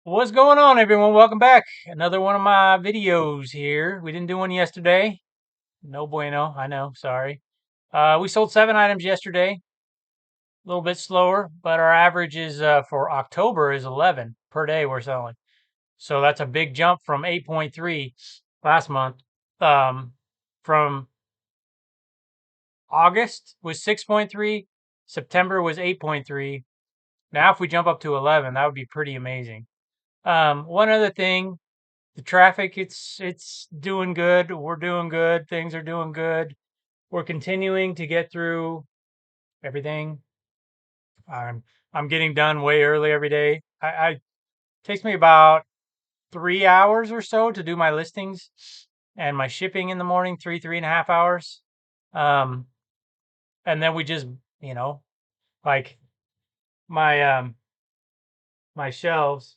What's going on, everyone? Welcome back. Another one of my videos here. We didn't do one yesterday. No bueno. I know. Sorry. We sold 7 items yesterday. A little bit slower, but our average is for October is 11 per day we're selling. So that's a big jump from 8.3 last month. From August was 6.3. September was 8.3. Now, if we jump up to 11, that would be pretty amazing. One other thing. The traffic, it's doing good. We're doing good. Things are doing good. We're continuing to get through everything. I'm getting done way early every day. I takes me about 3 hours or so to do my listings and my shipping in the morning, 3.5 hours. Um, and then we just, you know, like my my shelves.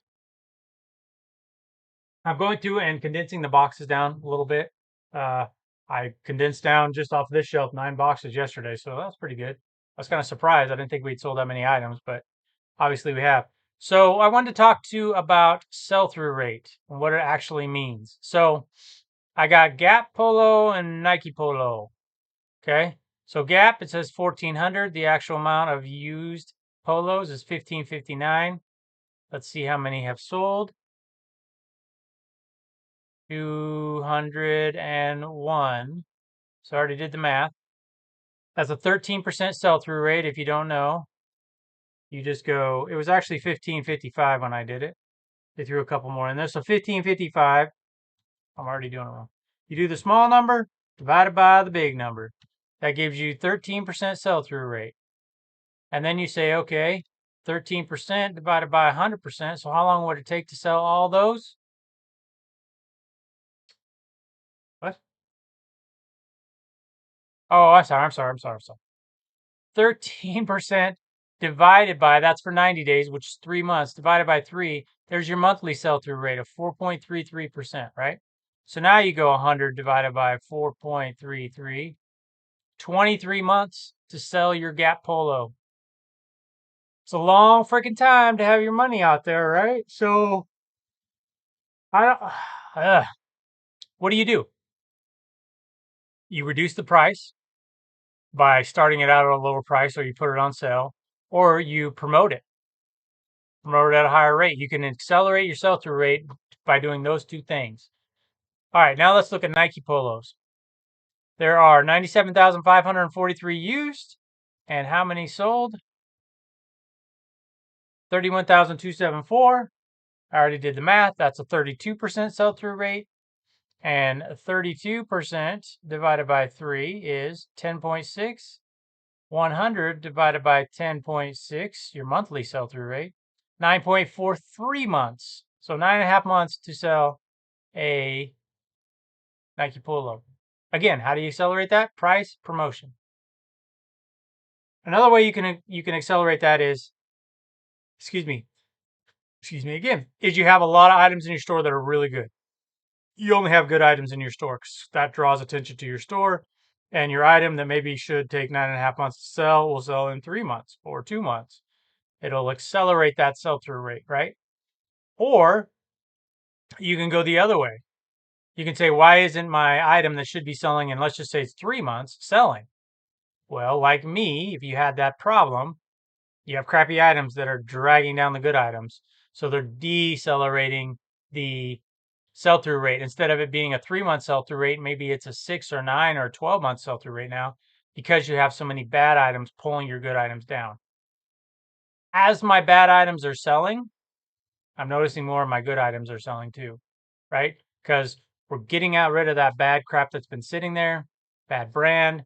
I'm going through and condensing the boxes down a little bit. Uh, I condensed down just off this shelf 9 boxes yesterday, so that's pretty good. I was kind of surprised. I didn't think we'd sold that many items, but obviously we have. So I wanted to talk to you about sell-through rate and what it actually means. So I got Gap Polo and Nike Polo. Okay. So Gap, it says 1,400. The actual amount of used polos is 1,559. Let's see how many have sold. 201. So I already did the math. That's a 13% sell-through rate. If you don't know, you just go, it was actually 1555 when I did it. They threw a couple more in there. So 1555, I'm already doing it wrong. You do the small number divided by the big number. That gives you 13% sell-through rate. And then you say, okay, 13% divided by 100%. So how long would it take to sell all those? What? Oh, I'm sorry. 13% divided by, that's for 90 days, which is 3 months, divided by 3, there's your monthly sell-through rate of 4.33%, right? So now you go 100 divided by 4.33, 23 months to sell your Gap Polo. It's a long freaking time to have your money out there, right? So, I don't, what do? You reduce the price by starting it out at a lower price, or you put it on sale, or you promote it at a higher rate. You can accelerate your sell-through rate by doing those two things. All right, now let's look at Nike Polos. There are 97,543 used, and how many sold? 31,274. I already did the math. That's a 32% sell-through rate, and 32% divided by 3 is 10.6. 100 divided by 10.6, your monthly sell-through rate, 9.43 months. So 9.5 months to sell a Nike Polo. Again, how do you accelerate that? Price, promotion. Another way you can accelerate that is, excuse me again, is you have a lot of items in your store that are really good. You only have good items in your store because that draws attention to your store. And your item that maybe should take 9.5 months to sell will sell in 3 months or 2 months. It'll accelerate that sell-through rate, right? Or you can go the other way. You can say, why isn't my item that should be selling in, let's just say it's 3 months, selling? Well, like me, if you had that problem, you have crappy items that are dragging down the good items. So they're decelerating the sell-through rate. Instead of it being a 3-month sell-through rate, maybe it's a 6 or 9 or 12-month sell-through rate now because you have so many bad items pulling your good items down. As my bad items are selling, I'm noticing more of my good items are selling too, right? Because we're getting rid of that bad crap that's been sitting there, bad brand,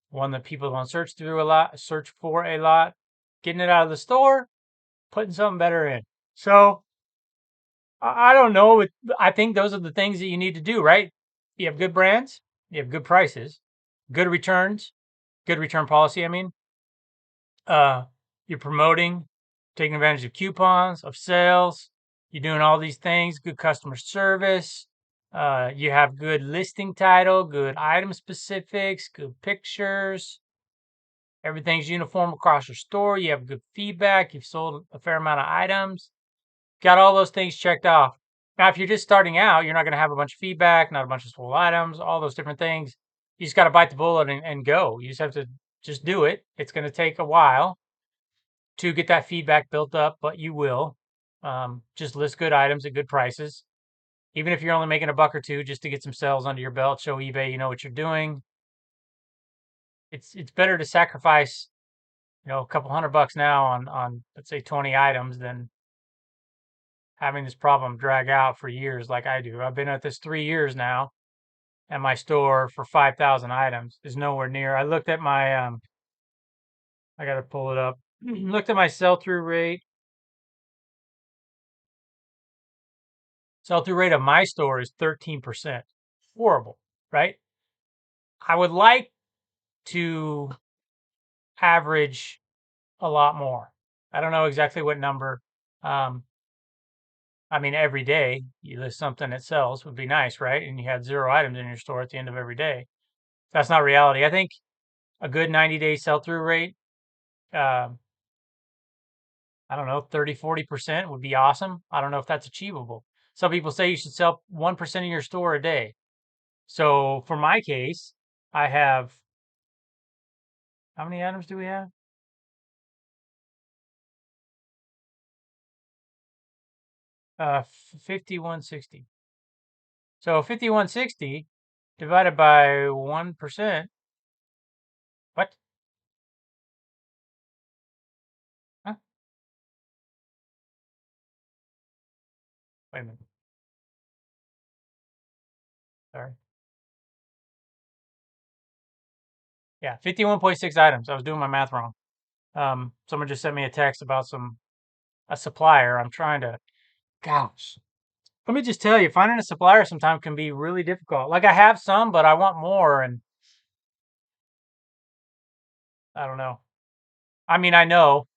one that people don't search for a lot, getting it out of the store, putting something better in. So I don't know. I think those are the things that you need to do, right? You have good brands, you have good prices, good returns, good return policy. I mean, you're promoting, taking advantage of coupons, of sales. You're doing all these things, good customer service. You have good listing title, good item specifics, good pictures. Everything's uniform across your store. You have good feedback. You've sold a fair amount of items. Got all those things checked off. Now, if you're just starting out, you're not going to have a bunch of feedback, not a bunch of sold items, all those different things. You just got to bite the bullet and go. You just have to just do it. It's going to take a while to get that feedback built up, but you will. Just list good items at good prices. Even if you're only making a buck or two, just to get some sales under your belt, show eBay you know what you're doing. It's better to sacrifice, a couple $100 now on let's say 20 items than having this problem drag out for years like I do. I've been at this 3 years now, and my store for 5,000 items is nowhere near. I looked at my I got to pull it up. Looked at my sell-through rate. Sell-through rate of my store is 13%. Horrible, right? I would like to average a lot more. I don't know exactly what number. Um, I mean, every day you list something that sells would be nice, right? And you had 0 items in your store at the end of every day. That's not reality. I think a good 90-day sell-through rate, uh, I don't know, 30-40% would be awesome. I don't know if that's achievable. Some people say you should sell 1% of your store a day. So for my case, I have, how many items do we have? 5160. So 5160 divided by 1%. What? Huh? Wait a minute. Sorry. Yeah, 51.6 items. I was doing my math wrong. Someone just sent me a text about a supplier. I'm trying to, gosh. Let me just tell you, finding a supplier sometimes can be really difficult. Like I have some, but I want more, and I don't know. I mean, I know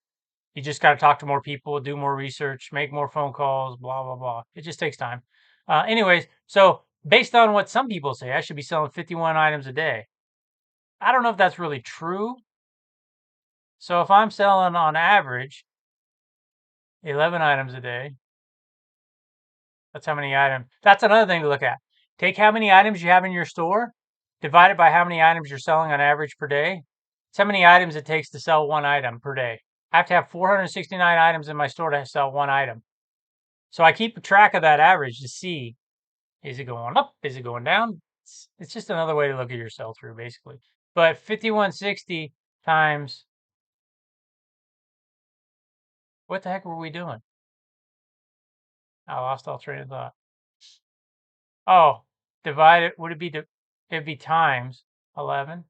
you just got to talk to more people, do more research, make more phone calls, blah blah blah. It just takes time. Anyways, so based on what some people say, I should be selling 51 items a day. I don't know if that's really true. So if I'm selling on average 11 items a day, that's how many items. That's another thing to look at. Take how many items you have in your store, divide it by how many items you're selling on average per day. It's how many items it takes to sell one item per day. I have to have 469 items in my store to sell one item. So I keep track of that average to see, is it going up? Is it going down? It's just another way to look at your sell through, basically. But 5160 times, what the heck were we doing? I lost all train of thought. Oh, divide it. Would it be, it'd be times 11?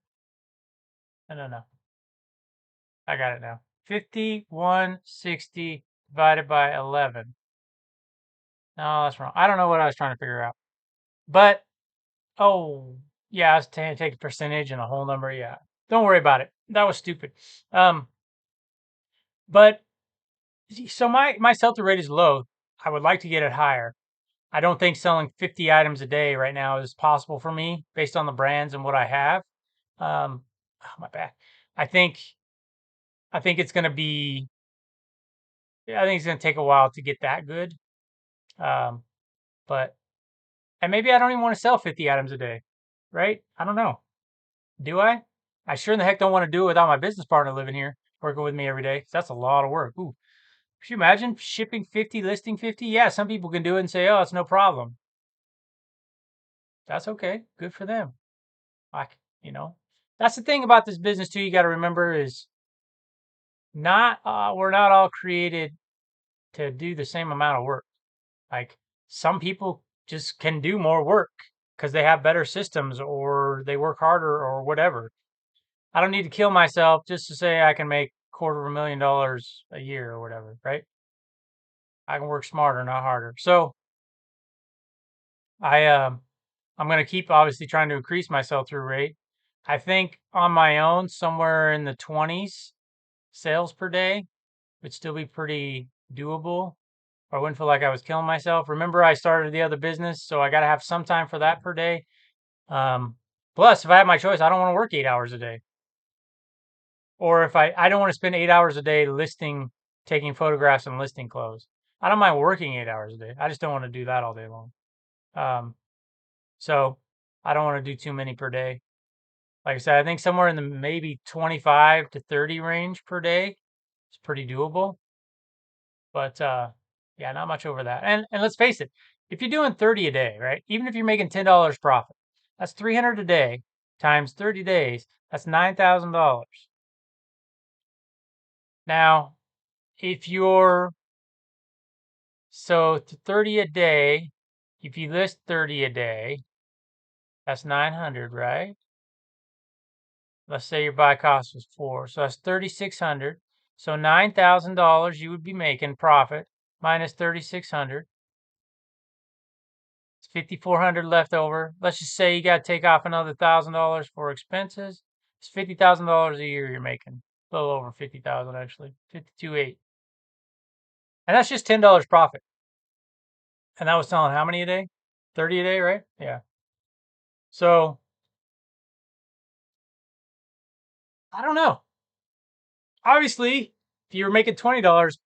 No. I got it now. 5160 divided by 11. No, that's wrong. I don't know what I was trying to figure out. But, oh, yeah, I was take a percentage and a whole number. Yeah. Don't worry about it. That was stupid. But, so my sell-through rate is low. I would like to get it higher. I don't think selling 50 items a day right now is possible for me based on the brands and what I have. My back. I think I think it's going to be. I think it's going to take a while to get that good. Um, but and maybe I don't even want to sell 50 items a day, right? I don't know. Do I? I sure in the heck don't want to do it without my business partner living here, working with me every day. 'Cause that's a lot of work. Ooh, could you imagine shipping 50, listing 50? Yeah, some people can do it and say, "Oh, it's no problem." That's okay. Good for them. Like, that's the thing about this business too. You got to remember is not we're not all created to do the same amount of work. Like some people just can do more work because they have better systems or they work harder or whatever. I don't need to kill myself just to say I can make $250,000 a year or whatever, right? I can work smarter, not harder. So I I'm going to keep obviously trying to increase my sell through rate. I think on my own somewhere in the 20s sales per day would still be pretty doable. I wouldn't feel like I was killing myself. Remember, I started the other business, so I got to have some time for that per day. Plus, if I have my choice, I don't want to work 8 hours a day. Or if I don't want to spend 8 hours a day listing, taking photographs and listing clothes. I don't mind working 8 hours a day. I just don't want to do that all day long. Um, so I don't want to do too many per day. Like I said, I think somewhere in the maybe 25 to 30 range per day is pretty doable. But yeah, not much over that. And let's face it, if you're doing 30 a day, right? Even if you're making $10 profit, that's 300 a day times 30 days. That's $9,000. Now, if you're so to 30 a day, if you list 30 a day, that's 900, right? Let's say your buy cost was 4, so that's 3,600. So $9,000 you would be making profit minus 3,600. It's 5,400 left over. Let's just say you got to take off another $1,000 for expenses. It's $50,000 a year you're making. A little over 50,000 actually. 52.8. And that's just $10 profit. And that was selling how many a day? 30 a day, right? Yeah. So I don't know. Obviously, if you're making $20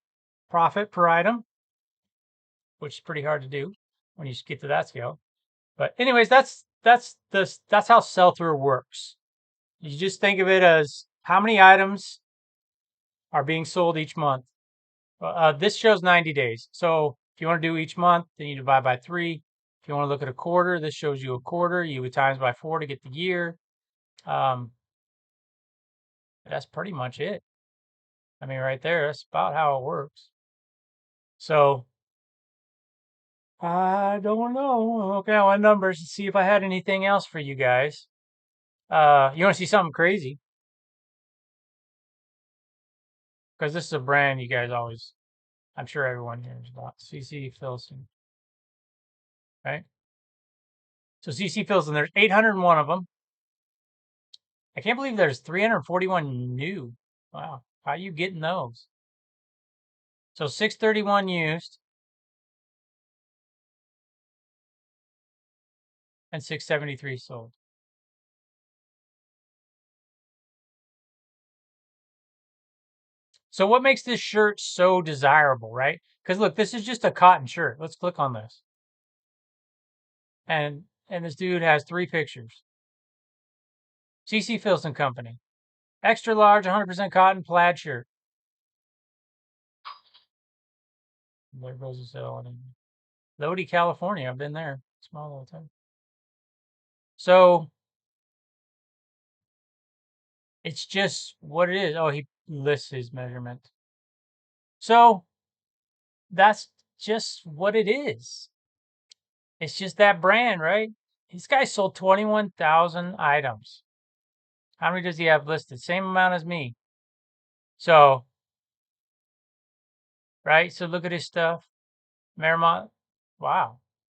profit per item, which is pretty hard to do when you get to that scale. But anyways, that's how sell-through works. You just think of it as how many items are being sold each month. This shows 90 days. So if you want to do each month, then you divide by 3. If you want to look at a quarter, this shows you a quarter. You would times by 4 to get the year. Um, that's pretty much it. I mean, right there, that's about how it works. So I don't know. Okay, I want numbers to see if I had anything else for you guys. You want to see something crazy? Because this is a brand you guys always, I'm sure everyone hears about. CC Filson, right? So CC Filson, there's 801 of them. I can't believe there's 341 new. Wow, how are you getting those? So 631 used and 673 sold. So what makes this shirt so desirable, right? Because look, this is just a cotton shirt. Let's click on this. And this dude has 3 pictures. CC Filson Company. Extra large, 100% cotton plaid shirt. There goes the sale. Lodi, California. I've been there. Small little town. So it's just what it is. Oh, he lists his measurement. So that's just what it is. It's just that brand, right? This guy sold 21,000 items. How many does he have listed? Same amount as me. So, right? So look at his stuff. Merrimont. Wow.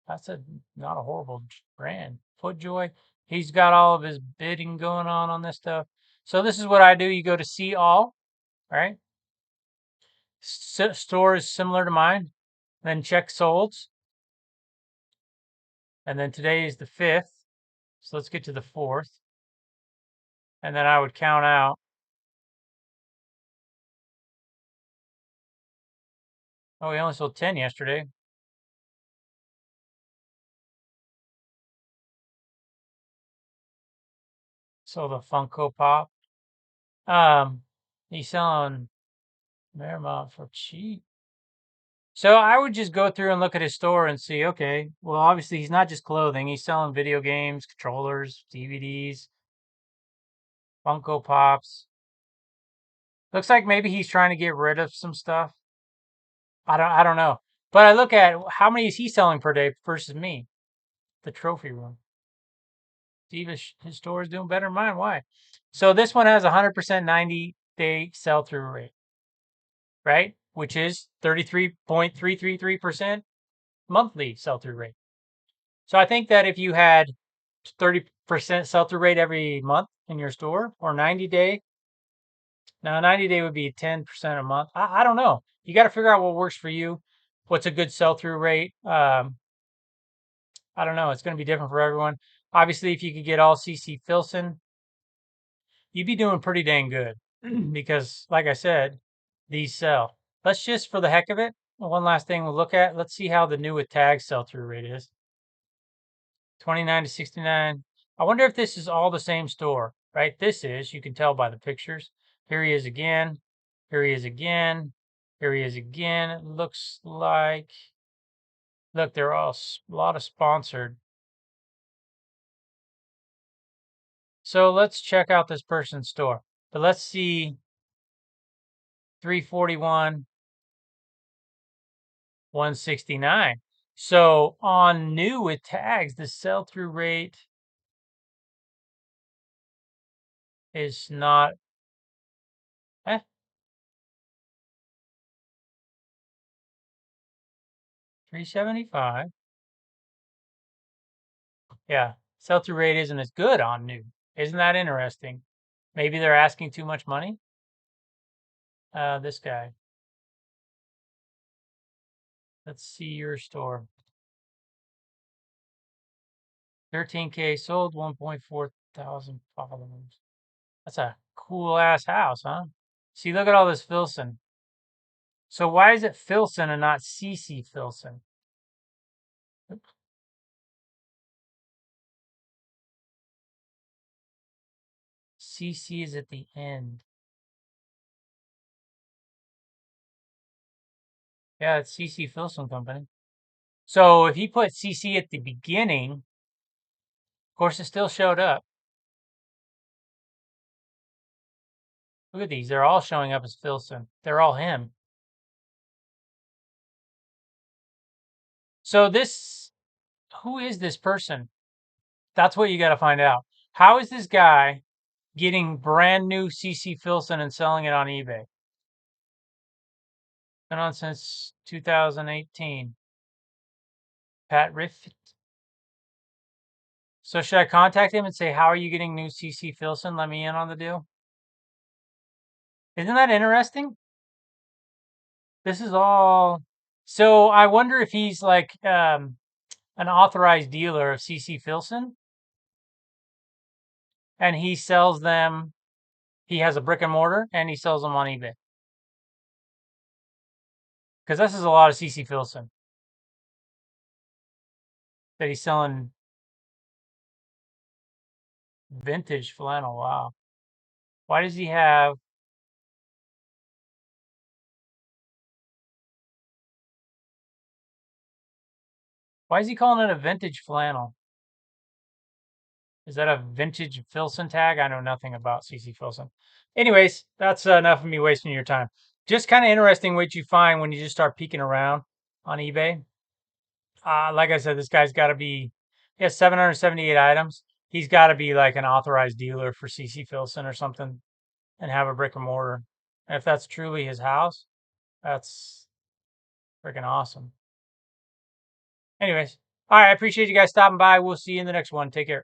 That's not a horrible brand. FootJoy. He's got all of his bidding going on this stuff. So this is what I do. You go to see all, right? Store is similar to mine. Then check solds. And then today is the 5th. So let's get to the 4th. And then I would count out. Oh, we only sold 10 yesterday. So the Funko Pop. He's selling Merrimont for cheap. So I would just go through and look at his store and see, okay, well, obviously he's not just clothing. He's selling video games, controllers, DVDs, Funko Pops. Looks like maybe he's trying to get rid of some stuff. I don't know. But I look at how many is he selling per day versus me, the trophy room. Steve, his store is doing better than mine. Why? So this one has 100% 90-day sell-through rate, right? Which is 33.333% monthly sell-through rate. So I think that if you had 30% sell-through rate every month in your store or 90-day, now 90-day would be 10% a month. I don't know. You got to figure out what works for you. What's a good sell-through rate? I don't know. It's going to be different for everyone. Obviously, if you could get all CC Filson, you'd be doing pretty dang good because, like I said, these sell. Let's just, for the heck of it, One last thing we'll look at. Let's see how the new with tags sell-through rate is. 29 to 69. I wonder if this is all the same store, right? This is, you can tell by the pictures. Here he is again. Here he is again. Here he is again. It looks like, look, they're all a lot of sponsored. So let's check out this person's store. But let's see 341, 169. So on new with tags, the sell-through rate is not, 375. Yeah, sell-through rate isn't as good on new. Isn't that interesting? Maybe they're asking too much money. This guy. Let's see your store. 13K sold, 1.4 thousand followers. That's a cool ass house, huh? See, look at all this Filson. So why is it Filson and not CC Filson? CC is at the end. Yeah, it's CC Filson Company. So if he put CC at the beginning, of course, it still showed up. Look at these. They're all showing up as Filson. They're all him. So this, who is this person? That's what you got to find out. How is this guy getting brand new CC Filson and selling it on eBay? Been on since 2018. Pat Riff. So should I contact him and say, how are you getting new CC Filson? Let me in on the deal. Isn't that interesting? This is all. So I wonder if he's like an authorized dealer of CC Filson and he sells them. He has a brick and mortar and he sells them on eBay. Because this is a lot of CC Filson that he's selling vintage flannel. Wow. Why does he have? Why is he calling it a vintage flannel? Is that a vintage Filson tag? I know nothing about CC Filson. Anyways, that's enough of me wasting your time. Just kind of interesting what you find when you just start peeking around on eBay. Like I said, this guy's got to be, he has 778 items. He's got to be like an authorized dealer for CC Filson or something and have a brick and mortar. And if that's truly his house, that's freaking awesome. Anyways, all right. I appreciate you guys stopping by. We'll see you in the next one. Take care.